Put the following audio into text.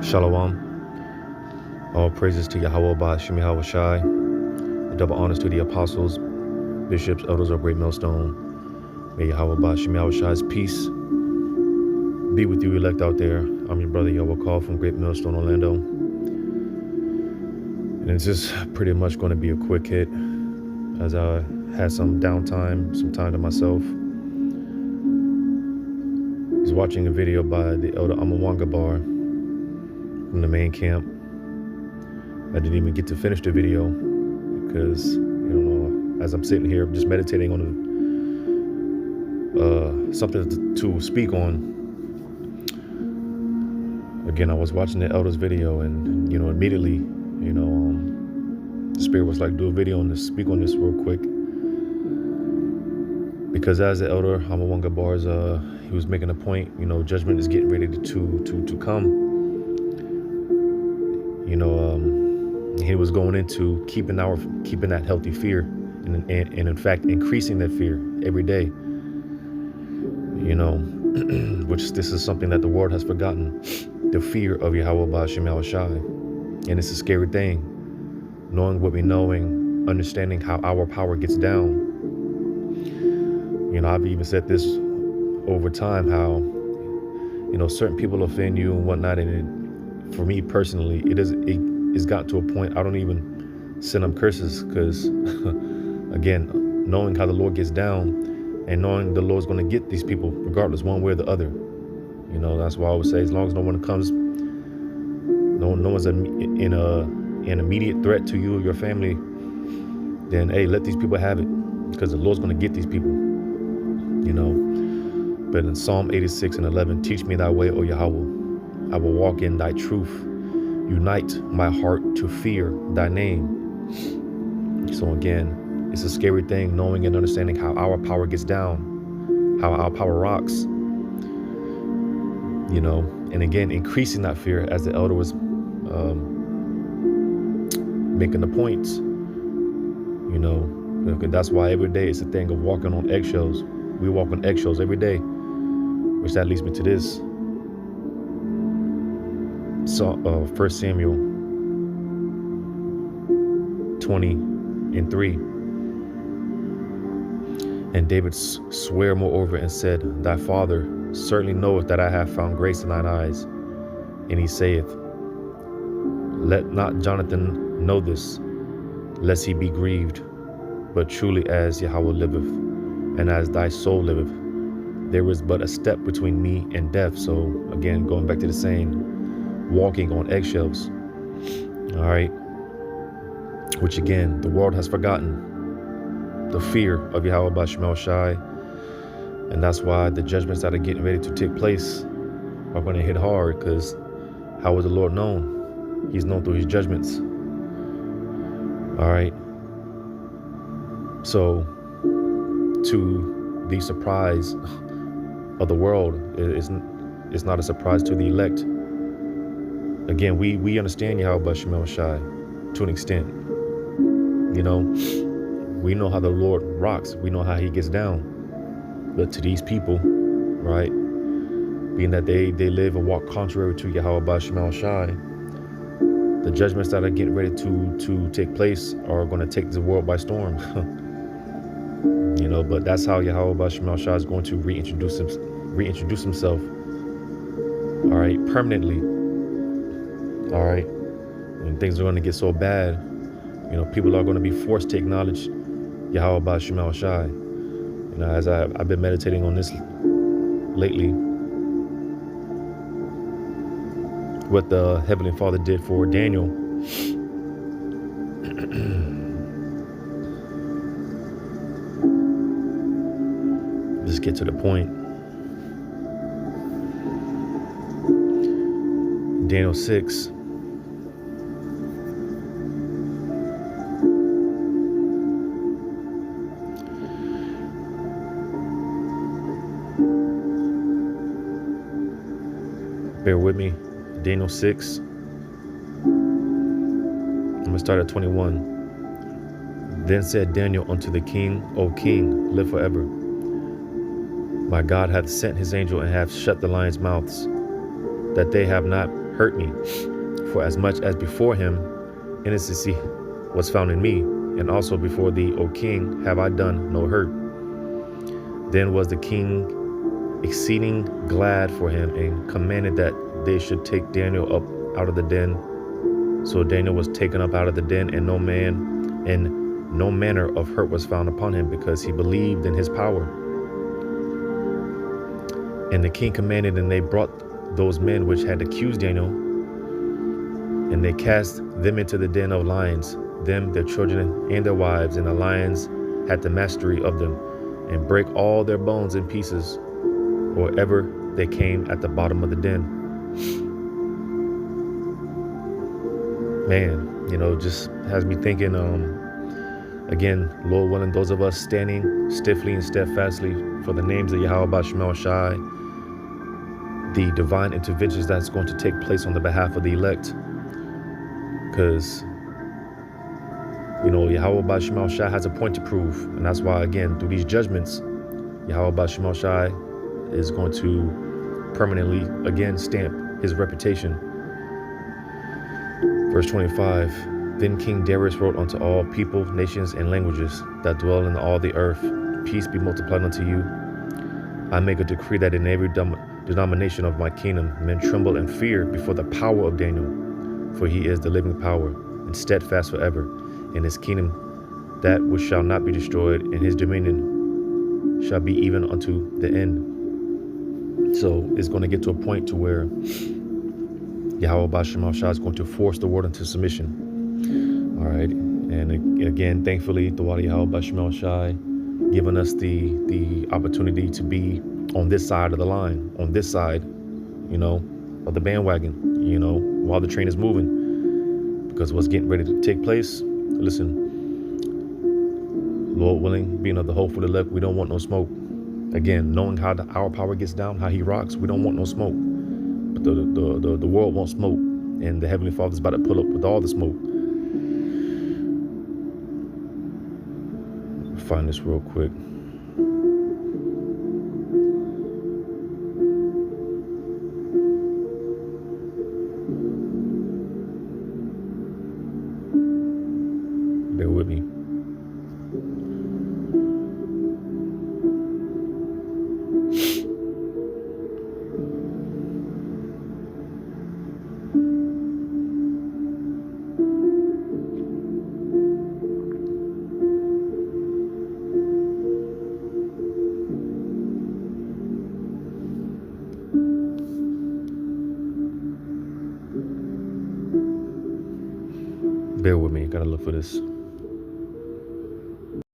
Shalom. All praises to Yahweh Ba'Shem Yahweh Shai. And double honors to the apostles, bishops, elders of Great Millstone. May Yahweh Ba'Shem Yahweh Shai's peace be with you, elect out there. I'm your brother Yahweh Call from Great Millstone, Orlando. And it's just pretty much going to be a quick hit, as I had some downtime, some time to myself. I was watching a video by the elder Amawanga Bar from the main camp. I didn't even get to finish the video because, as I'm sitting here just meditating on something to speak on. Again, I was watching the elder's video, and immediately, the spirit was like, do a video on this, speak on this real quick. Because as the elder Amawanga Bars, he was making a point, judgment is getting ready to come. He was going into keeping that healthy fear, and in fact increasing that fear every day. Which this is something that the world has forgotten, the fear of Yahweh Ba'Shem Yahweh Shai. And it's a scary thing, knowing what we knowing, understanding how our power gets down. I've even said this over time, how certain people offend you and whatnot, and for me personally, it's got to a point I don't even send them curses, because again, knowing how the Lord gets down and knowing the Lord's going to get these people regardless, one way or the other. That's why I would say, as long as no one comes, no one's an immediate threat to you or your family, then hey, let these people have it, because the Lord's going to get these people. But in Psalm 86:11, teach me thy way, O Yahweh. I will walk in thy truth. Unite my heart to fear thy name. So again, it's a scary thing, knowing and understanding how our power gets down, how our power rocks. And again, increasing that fear, as the elder was making the points. That's why every day it's a thing of walking on eggshells. We walk on eggshells every day, which that leads me to this. So 1 Samuel 20:3. And David sware moreover and said, thy father certainly knoweth that I have found grace in thine eyes. And he saith, let not Jonathan know this, lest he be grieved. But truly as Yahweh liveth, and as thy soul liveth, there is but a step between me and death. So again, going back to the saying, walking on eggshells. All right. Which again, the world has forgotten the fear of Yahweh Ba'Shem Yahweh Shai. And that's why the judgments that are getting ready to take place are going to hit hard, because how is the Lord known? He's known through his judgments. All right. So to the surprise of the world, it's not a surprise to the elect. Again, we understand Yahweh Ba'Shem Yahweh Shai to an extent. We know how the Lord rocks. We know how he gets down. But to these people, right, being that they live and walk contrary to Yahweh Ba'Shem Yahweh Shai, the judgments that are getting ready to take place are going to take the world by storm. But that's how Yahweh Ba'Shem Yahweh Shai is going to reintroduce himself. All right, permanently. All right, and things are going to get so bad, people are going to be forced to acknowledge Yahweh Ba'Shem Yahweh Shai. As I've been meditating on this lately, what the Heavenly Father did for Daniel. Let's get to the point. Daniel 6. Bear with me. Daniel 6. I'm going to start at 21. Then said Daniel unto the king, O king, live forever. My God hath sent his angel and hath shut the lions' mouths, that they have not hurt me. For as much as before him innocency was found in me, and also before thee, O king, have I done no hurt. Then was the king exceeding glad for him, and commanded that they should take Daniel up out of the den. So Daniel was taken up out of the den, and no manner of hurt was found upon him, because he believed in his power. And the king commanded, and they brought those men which had accused Daniel, and they cast them into the den of lions, them, their children, and their wives, and the lions had the mastery of them, and brake all their bones in pieces, or ever they came at the bottom of the den. Man, just has me thinking, again, Lord willing, those of us standing stiffly and steadfastly for the names of Yahweh Bashmel Shai, the divine interventions that's going to take place on the behalf of the elect. Because, Yahweh Bashmel Shai has a point to prove. And that's why, again, through these judgments, Yahweh Bashmel Shai is going to permanently, again, stamp his reputation. Verse 25, Then King Darius wrote unto all people, nations, and languages that dwell in all the earth, Peace be multiplied unto you. I make a decree that in every denomination of my kingdom men tremble and fear before the power of Daniel, for he is the living power, and steadfast forever. In his kingdom that which shall not be destroyed, and his dominion shall be even unto the end. So it's going to get to a point to where Yahweh Basham Shah is going to force the world into submission. All right. And again, thankfully, the Wadi Yahweh Basham Shah giving us the opportunity to be on this side of the line, on this side, of the bandwagon, while the train is moving. Because what's getting ready to take place, listen, Lord willing, being of the hope for the elect, we don't want no smoke. Again, knowing how our power gets down, how he rocks, we don't want no smoke. But the world won't smoke, and the Heavenly Father's about to pull up with all the smoke. Find this real quick. Bear with me. Bear with me, gotta look for this.